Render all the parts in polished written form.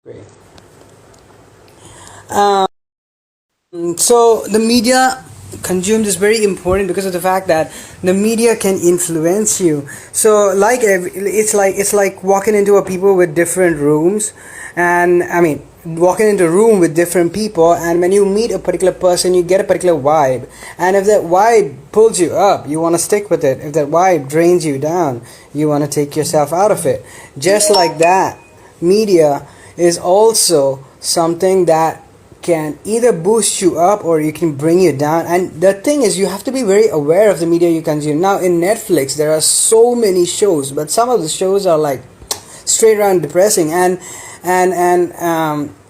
Great. Um, so the media consumed is very important because of the fact that the media can influence you. So it's like walking into a people with different rooms, and I mean walking into a room with different people, and when you meet a particular person you get a particular vibe, and if that vibe pulls you up you want to stick with it. If that vibe drains you down you want to take yourself out of it. Just like that, media is also something that can either boost you up or you can bring you down. And the thing is, you have to be very aware of the media you consume. Now in Netflix there are so many shows, but some of the shows are like straight around depressing, and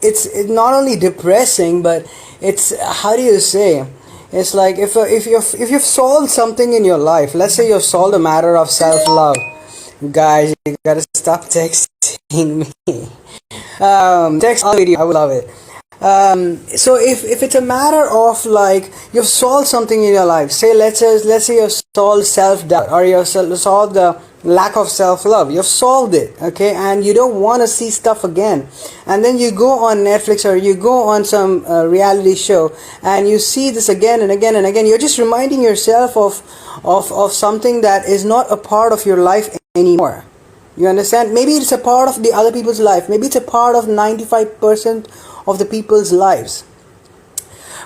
it's not only depressing, but it's, how do you say, it's like if you've solved something in your life. Let's say you've solved a matter of self-love. Guys, you gotta stop texting me. Text video, I would love it. So if it's a matter of like you've solved something in your life, say let's say you've solved self-doubt, or you've solved the lack of self-love, you've solved it, okay, and you don't want to see stuff again, and then you go on Netflix or you go on some reality show and you see this again and again and again. You're just reminding yourself of something that is not a part of your life anymore. You understand? Maybe it's a part of the other people's life. Maybe it's a part of 95% of the people's lives.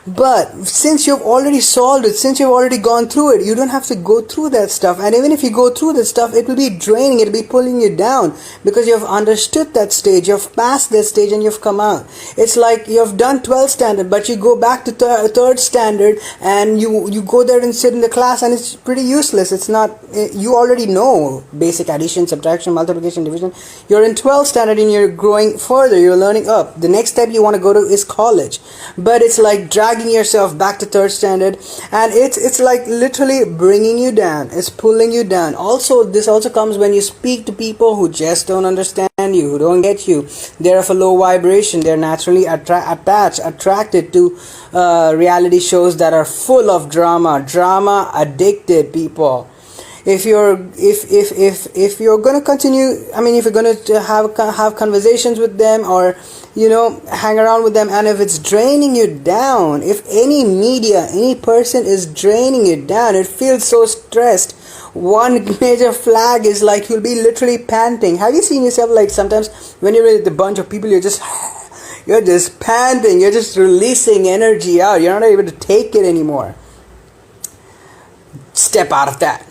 But since you've already solved it, since you've already gone through it, you don't have to go through that stuff. And even if you go through that stuff, it will be draining, it will be pulling you down, because you've understood that stage, you've passed that stage, and you've come out. It's like you've done 12th standard, but you go back to third standard, and you go there and sit in the class, and it's pretty useless. It's not, you already know basic addition, subtraction, multiplication, division. You're in 12th standard and you're growing further, you're learning up. The next step you want to go to is college. But it's like dragging yourself back to third standard, and it's like literally bringing you down, it's pulling you down. Also, this also comes when you speak to people who just don't understand you, who don't get you. They're of a low vibration, they're naturally attracted to reality shows that are full of drama addicted people. If you're going to continue, I mean, if you're going to have conversations with them, or hang around with them, and if it's draining you down, if any media, any person is draining you down, it feels so stressed. One major flag is like you'll be literally panting. Have you seen yourself, like, sometimes when you're with a bunch of people, you're just panting, you're just releasing energy out, you're not able to take it anymore. Step out of that.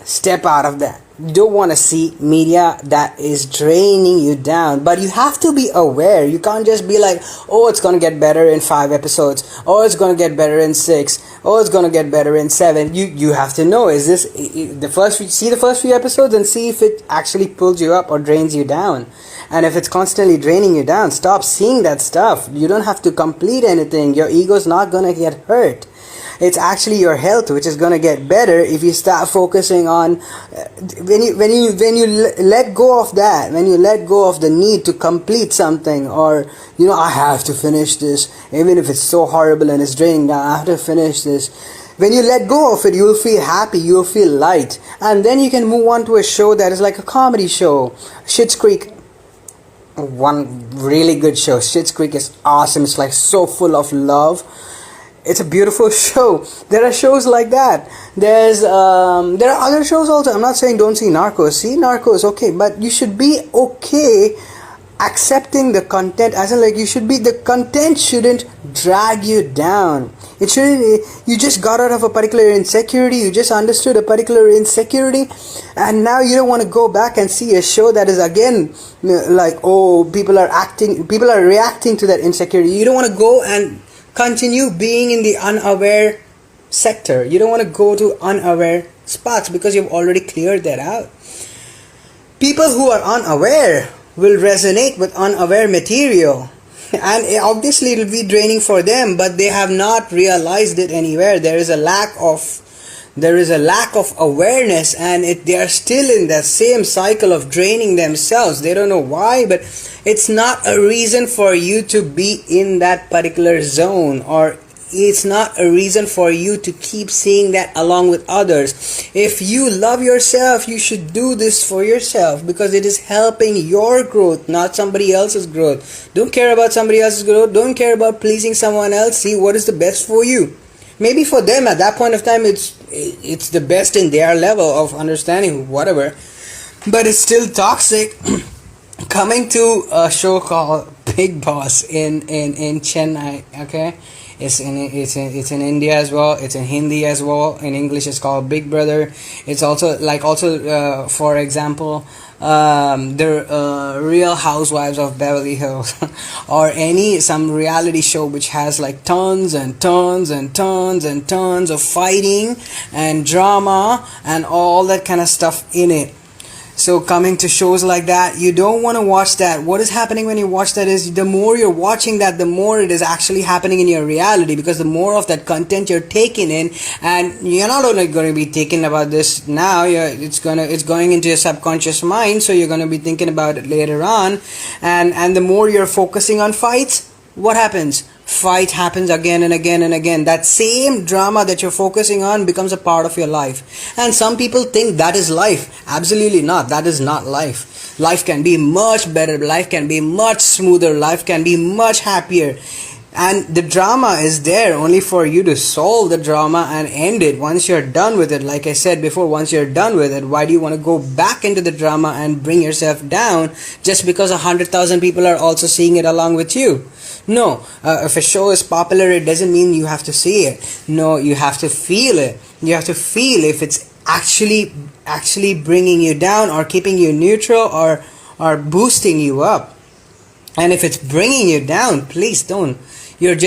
You don't want to see media that is draining you down, but you have to be aware. You can't just be like, oh, it's going to get better in 5 episodes, oh, it's going to get better in 6, oh, it's going to get better in 7. You have to know, is this the first few episodes and see if it actually pulls you up or drains you down. And if it's constantly draining you down, stop seeing that stuff. You don't have to complete anything. Your ego's not going to get hurt. It's actually your health which is going to get better if you start focusing on when you let go of that, when you let go of the need to complete something, or I have to finish this, even if it's so horrible and it's draining down, I have to finish this. When you let go of it, you'll feel happy, you'll feel light, and then you can move on to a show that is like a comedy show. Schitt's Creek, one really good show. Schitt's Creek is awesome. It's like so full of love. It's a beautiful show. There are shows like that. There are other shows also. I'm not saying don't see Narcos. See Narcos, okay, but you should be okay accepting the content, as in, like, the content shouldn't drag you down. It shouldn't. You just got out of a particular insecurity, you just understood a particular insecurity, and now you don't want to go back and see a show that is again like, oh, people are reacting to that insecurity. You don't want to go and continue being in the unaware sector. You don't want to go to unaware spots because you've already cleared that out. People who are unaware will resonate with unaware material, and obviously it will be draining for them, but they have not realized it anywhere. There is a lack of awareness, and they are still in that same cycle of draining themselves. They don't know why, but it's not a reason for you to be in that particular zone, or it's not a reason for you to keep seeing that along with others. If you love yourself, you should do this for yourself, because it is helping your growth, not somebody else's growth. Don't care about somebody else's growth. Don't care about pleasing someone else. See what is the best for you. Maybe for them at that point of time it's the best in their level of understanding, whatever, but it's still toxic. Coming to a show called Big Boss in Chennai, okay? It's in India as well. It's in Hindi as well. In English, it's called Big Brother. It's also for example, the Real Housewives of Beverly Hills, or some reality show which has like tons and tons and tons and tons of fighting and drama and all that kind of stuff in it. So coming to shows like that, you don't want to watch that. What is happening when you watch that is, the more you're watching that, the more it is actually happening in your reality, because the more of that content you're taking in, and you're not only going to be thinking about this now, it's going into your subconscious mind, so you're going to be thinking about it later on, and the more you're focusing on fights, what happens? Fight happens again and again and again. That same drama that you're focusing on becomes a part of your life. And some people think that is life. Absolutely not. That is not life. Life can be much better. Life can be much smoother. Life can be much happier. And the drama is there only for you to solve the drama and end it once you're done with it. Like I said before, once you're done with it, why do you want to go back into the drama and bring yourself down just because 100,000 people are also seeing it along with you? No, if a show is popular, it doesn't mean you have to see it. No, you have to feel it. You have to feel if it's actually bringing you down, or keeping you neutral, or boosting you up. And if it's bringing you down, please don't. You're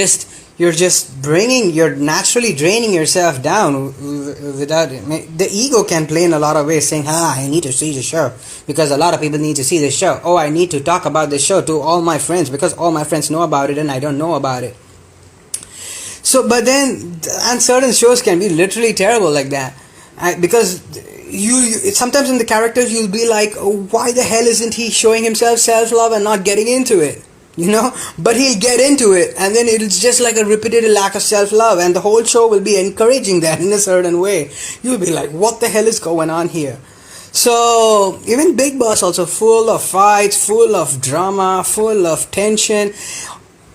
naturally draining yourself down without it. The ego can play in a lot of ways, saying, I need to see the show because a lot of people need to see the show. Oh, I need to talk about the show to all my friends because all my friends know about it and I don't know about it. So, but then, and certain shows can be literally terrible like that. Because sometimes in the characters you'll be like, oh, why the hell isn't he showing himself self-love and not getting into it? But he'll get into it, and then it's just like a repeated lack of self-love, and the whole show will be encouraging that in a certain way. You'll be like, what the hell is going on here? So even Big Boss also full of fights, full of drama, full of tension.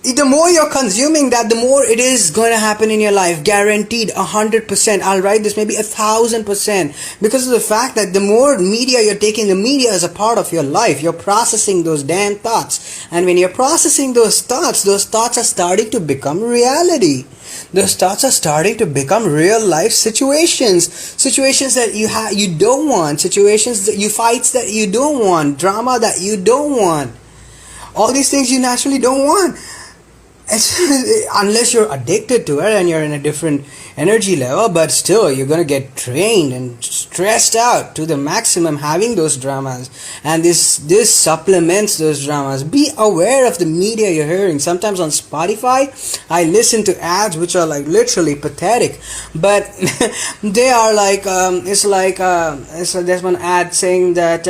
The more you're consuming that, the more it is going to happen in your life. Guaranteed, 100%. I'll write this maybe 1,000%. Because of the fact that the more media you're taking, the media is a part of your life. You're processing those damn thoughts. And when you're processing those thoughts are starting to become reality. Those thoughts are starting to become real life situations. Situations that you don't want. Fights that you don't want. Drama that you don't want. All these things you naturally don't want. Unless you're addicted to it and you're in a different energy level, but still you're going to get drained and stressed out to the maximum having those dramas, and this supplements those dramas. Be aware of the media you're hearing. Sometimes on Spotify I listen to ads which are like literally pathetic, but they are like there's one ad saying that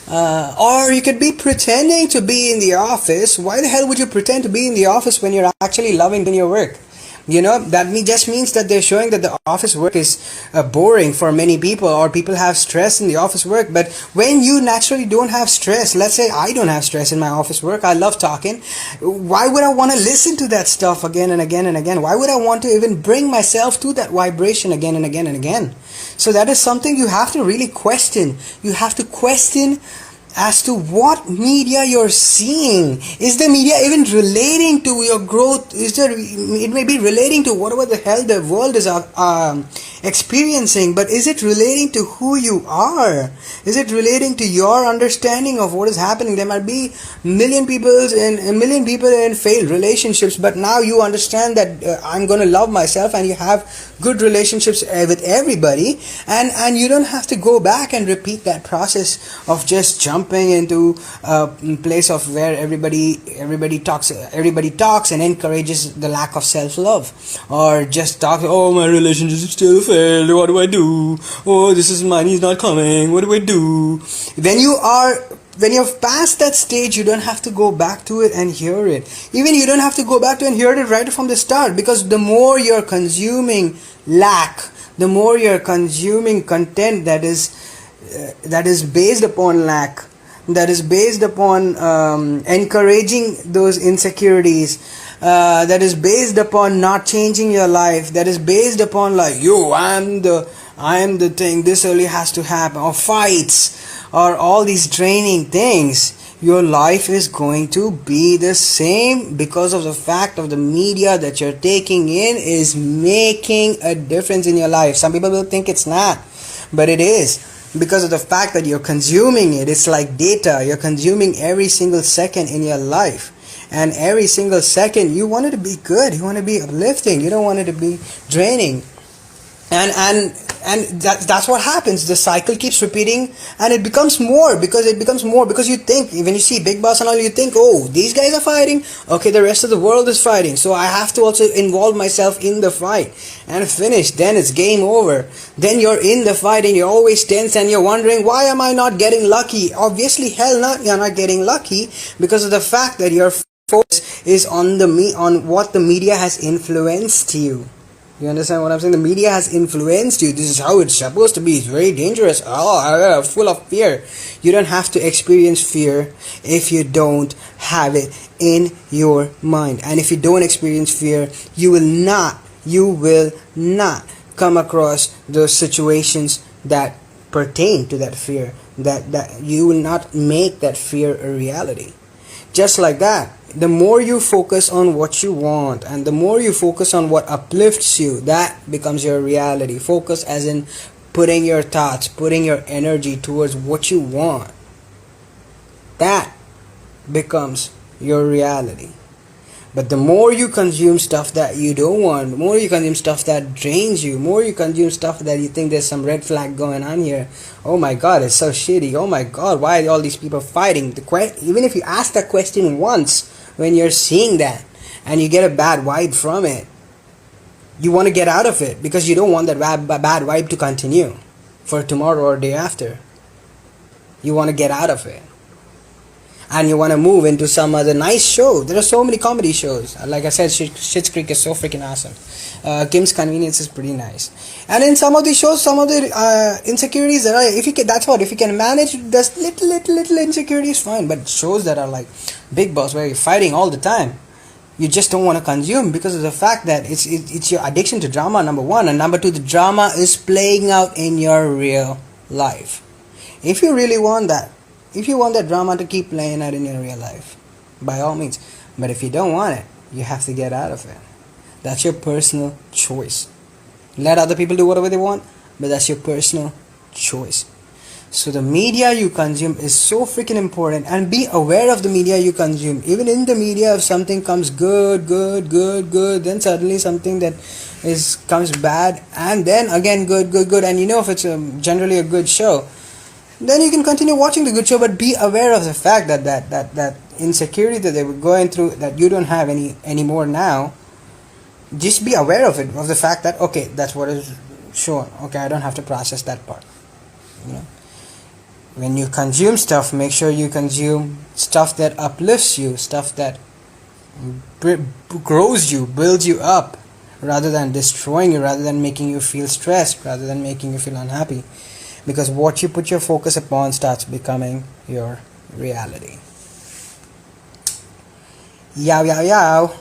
or you could be pretending to be in the office. Why the hell would you pretend to be in the office when you're actually loving your work? That just means that they're showing that the office work is boring for many people, or people have stress in the office work. But when you naturally don't have stress, let's say I don't have stress in my office work, I love talking, why would I want to listen to that stuff again and again and again? Why would I want to even bring myself to that vibration again and again and again? So that is something you have to really question. You have to question as to what media you're seeing. Is the media even relating to your growth? It may be relating to whatever the hell the world is experiencing, but is it relating to who you are? Is it relating to your understanding of what is happening? There might be a million people in failed relationships, but now you understand that I'm going to love myself, and you have good relationships with everybody, and you don't have to go back and repeat that process of just jumping into a place of where everybody talks and encourages the lack of self-love, or just talk, oh, my relationship still failed, what do I do? Oh, this is money's not coming, what do I do? When you are when you've passed that stage, you don't have to go back to it and hear it. Even you don't have to go back to and hear it right from the start, because the more you're consuming lack, the more you're consuming content that is based upon lack, that is based upon encouraging those insecurities, that is based upon not changing your life, that is based upon like, yo, I am the thing, this only has to happen, or fights, or all these draining things, your life is going to be the same, because of the fact of the media that you're taking in is making a difference in your life. Some people will think it's not, but it is, because of the fact that you're consuming it. It's like data. You're consuming every single second in your life, and every single second you want it to be good, you want to be uplifting, you don't want it to be draining. And that's what happens. The cycle keeps repeating, and it becomes more, because you think, when you see Big Boss and all, you think, oh, these guys are fighting, okay, the rest of the world is fighting, so I have to also involve myself in the fight and finish. Then it's game over. Then you're in the fight and you're always tense and you're wondering, why am I not getting lucky? Obviously, hell not, you're not getting lucky, because of the fact that your focus is on what the media has influenced you. You understand what I'm saying? The media has influenced you. This is how it's supposed to be. It's very dangerous. Oh, full of fear. You don't have to experience fear if you don't have it in your mind. And if you don't experience fear, you will not come across those situations that pertain to that fear. That you will not make that fear a reality. Just like that, the more you focus on what you want, and the more you focus on what uplifts you, that becomes your reality. Focus as in putting your thoughts, putting your energy towards what you want. That becomes your reality. But the more you consume stuff that you don't want, the more you consume stuff that drains you, the more you consume stuff that you think there's some red flag going on here. Oh my god, it's so shitty. Oh my god, why are all these people fighting? Even if you ask that question once, when you're seeing that, and you get a bad vibe from it, you want to get out of it, because you don't want that bad vibe to continue for tomorrow or day after. You want to get out of it. And you want to move into some other nice show. There are so many comedy shows. Like I said, Schitt's Creek is so freaking awesome. Kim's Convenience is pretty nice. And in some of these shows, some of the insecurities that are, if you can manage this little insecurities, fine. But shows that are like Big Boss, where you're fighting all the time, you just don't want to consume, because of the fact that it's your addiction to drama, number one, and number two, the drama is playing out in your real life. If you really want that, if you want that drama to keep playing out in your real life, by all means. But if you don't want it, you have to get out of it. That's your personal choice. Let other people do whatever they want, but that's your personal choice. So the media you consume is so freaking important, and be aware of the media you consume. Even in the media, if something comes good, then suddenly something that comes bad, and then again good, and you know if it's generally a good show, then you can continue watching the good show. But be aware of the fact that insecurity that they were going through, that you don't have anymore now. Just be aware of it, of the fact that, okay, that's what is shown. Okay, I don't have to process that part. You know, when you consume stuff, make sure you consume stuff that uplifts you, stuff that grows you, builds you up, rather than destroying you, rather than making you feel stressed, rather than making you feel unhappy. Because what you put your focus upon starts becoming your reality. Yow.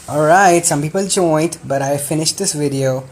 Alright, some people joined, but I finished this video.